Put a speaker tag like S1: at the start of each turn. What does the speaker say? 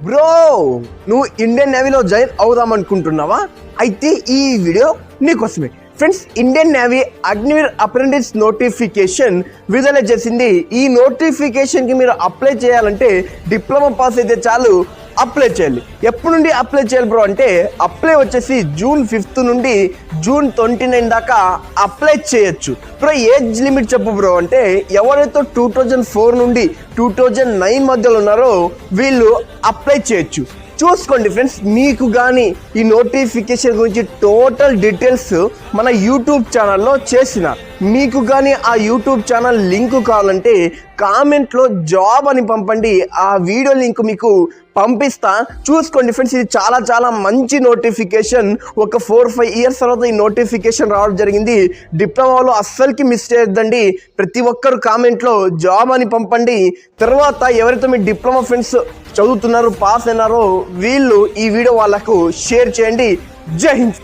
S1: Bro నువ్వు Indian నేవీలో join అవుదాం అనుకుంటున్నావా? అయితే ఈ వీడియో నీకోసమే. Friends, Indian navy Agniveer apprentice notification విడుదల చేసింది. ఈ నోటిఫికేషన్కి మీరు అప్లై చేయాలంటే డిప్లొమా పాస్ అయితే చాలు, అప్లై చేయాలి. ఎప్పటి నుండి అప్లై చేయాలి బ్రో అంటే, అప్లై వచ్చేసి జూన్ 5 నుండి జూన్ 29 దాకా అప్లై చేయొచ్చు. బ్రో ఏజ్ లిమిట్ చెప్పు బ్రో అంటే, ఎవరైతే 2004 నుండి 2009 మధ్యలో ఉన్నారో వీళ్ళు అప్లై చేయొచ్చు. చూసుకోండి ఫ్రెండ్స్, మీకు కానీ ఈ నోటిఫికేషన్ గురించి టోటల్ డీటెయిల్స్ మన యూట్యూబ్ ఛానల్లో చేసిన. మీకు కానీ ఆ యూట్యూబ్ ఛానల్ లింక్ కావాలంటే కామెంట్లో జాబ్ అని పంపండి, ఆ వీడియో లింక్ మీకు పంపిస్తా. చూసుకోండి ఫ్రెండ్స్, ఇది చాలా చాలా మంచి నోటిఫికేషన్. ఒక 4-5 ఇయర్స్ తర్వాత ఈ నోటిఫికేషన్ రావడం జరిగింది. డిప్లొమాలో అస్సలకి మిస్ చేయొద్దండి. ప్రతి ఒక్కరు కామెంట్లో జాబ్ అని పంపండి. తర్వాత ఎవరైతే మీ డిప్లొమా ఫ్రెండ్స్ చదువుతున్నారు, పాస్ అయినారో వీళ్ళు ఈ వీడియో వాళ్ళకు షేర్ చేయండి. జై హింద్.